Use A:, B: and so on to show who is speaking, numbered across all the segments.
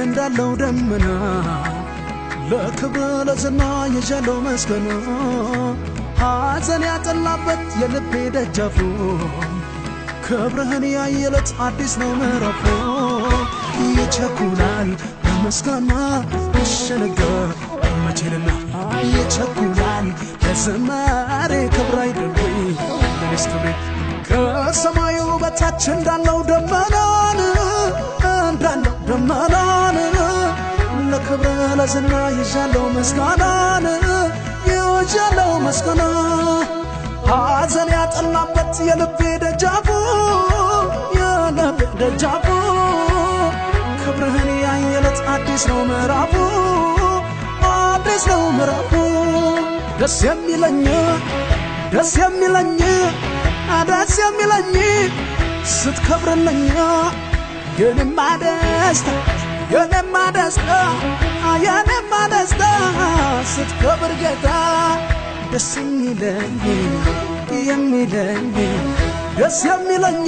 A: እንዳለው ደመና ለክብር ለዝና የጃለው መስገና ሐዘን ያጠላበት የልቤ ደጃፉ ክብርህን ያየለት አዲስ ነው ምዕራፉ ይቸኩላል በመስጋና እሸነጋ መቼልና ይቸኩላል ለዝማሬ ክብር አይደለም ለኔስ ክብሬ ከሰማዩ በታች እንዳለው ደመናን ለክብር ለዝና ይዣለው መስጋናን ይዣለው መስጋና ሐዘን ያጠላበት የልቤ ደጃፉ ክብርህን ያየለት አዲስ ነው ምዕራፉ አዲስ ነው ምዕራፉ ደስ የሚለኝ ስትከብርልኝ የኔማ ደስታ ስትከብር ጌታ ደስ የሚለኝ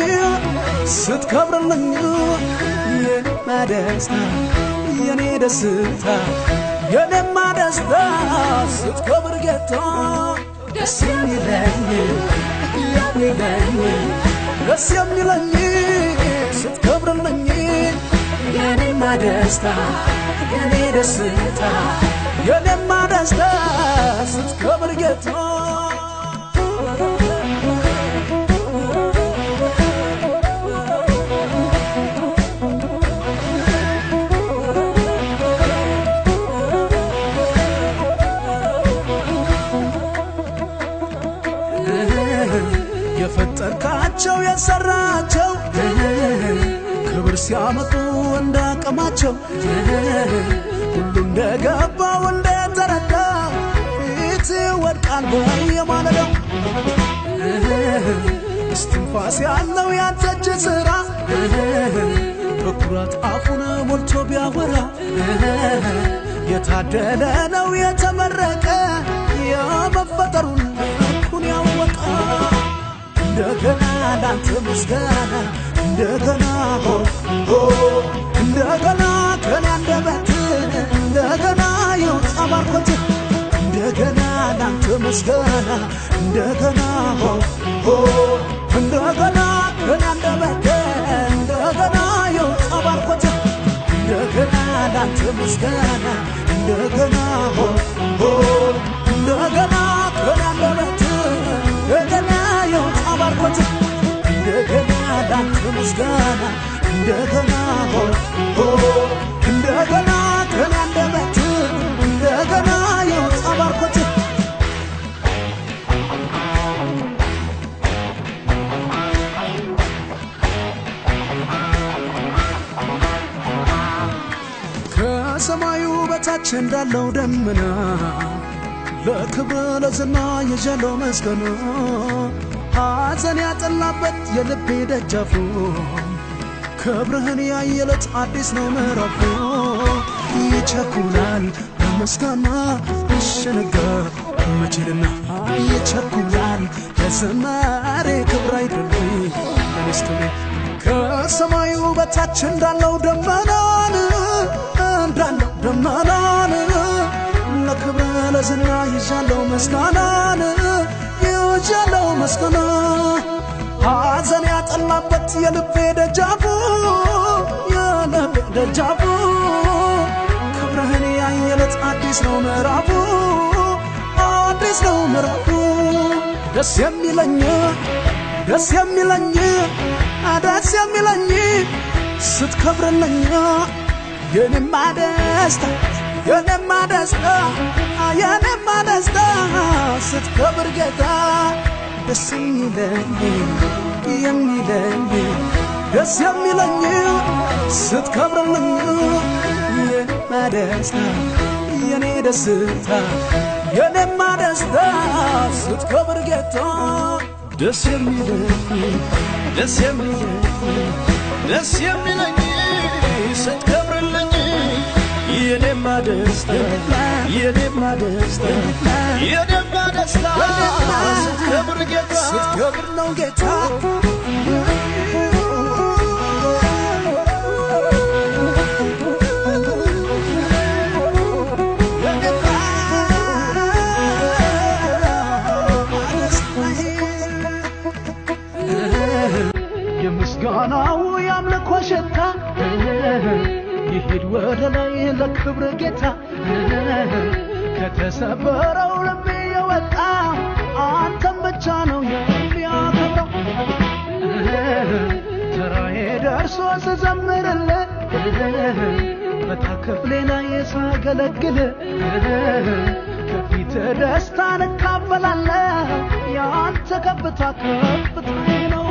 A: ስትከብርልኝ የኔ ደስታ ስትከብር ጌታ ደስ የሚለኝ ስትከብርልኝ የኔማ ደስታ ስትከብር ጌታ የፈጠርካቸው የሰራቸው ክብር ሲያመጡ እንዳቀማቸው ሁሉ እንደገባው እንደተረዳ ፊት ወድቃል በየማለዳው እስትንፋስ ያለው ያንተ እጅ ሥራ በኩራት አፉን ሞልቶ ቢያወራ የታደለ ነው የተመረቀ የመፈጠሩን ልኩን ያወቀ እንደገና ላንተ ምስጋና እንደገና ከኔ አንደበት እንደገና ይውጣ ባርኮት እንደገና ላንተ ምስጋና እንደገና ከኔ አንደበት እንደገና ይውጣ ባርኮት እንደገና ላንተ ምስጋና እንደገና ከኔ አንደበት እንደገና ይውጣ ባርኮት እንደገና ላንተ ምስጋና እንደገና ከኔ አንደበት እንደገና ይውጣ ባርኮት ከሰማዩ በታች እንዳለው ደመና ለክብር ለዝና የጃለው መስገና ሐዘን ያጠላበት የልቤ ደጃፉ ክብርህን ያየለት አዲስ ነው ምዕራፉ ይቸኩላል በመስጋና እሸነጋ መቼልና ይቸኩላል ለዝማሬ ክብር አይደለም ለኔስ ክብሬ ከሰማዩ በታች እንዳለው ደመናን ለክብር ለዝና ይዣለው መስጋናን ይዣለው መስጋና ሐዘን ያጠላበት የልቤ ደጃፉ ክብርህን ያየለት አዲስ ነው ምዕራፉ ደስ የሚለኝ ስትከብርልኝ የኔማ ደስታ ስትከብር ጌታ ደስ የሚለኝ ስትከብርልኝ የኔማ ደስታ ስትከብር ጌታ ደስ የሚለኝ ስትከብርልኝ የኔማ ደስታ ስትከብር ጌታ ስትከብር ነው ጌታ ሂድ ወደ ላይ ለክብር ጌታ ከተሰበረው ልቤ የወጣ አንተን ብቻ ነው የሚያከብረው ተራዬ ደርሶ ስዘምርልህ በታክፍሌ ላይ ሳገለግል ከፊት ደስታን እካፈላለሁ ያንተ ከፍታ ከፍታዬ ነው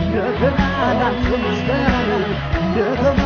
A: እንደገና ላንተ ምስጋና እንደገና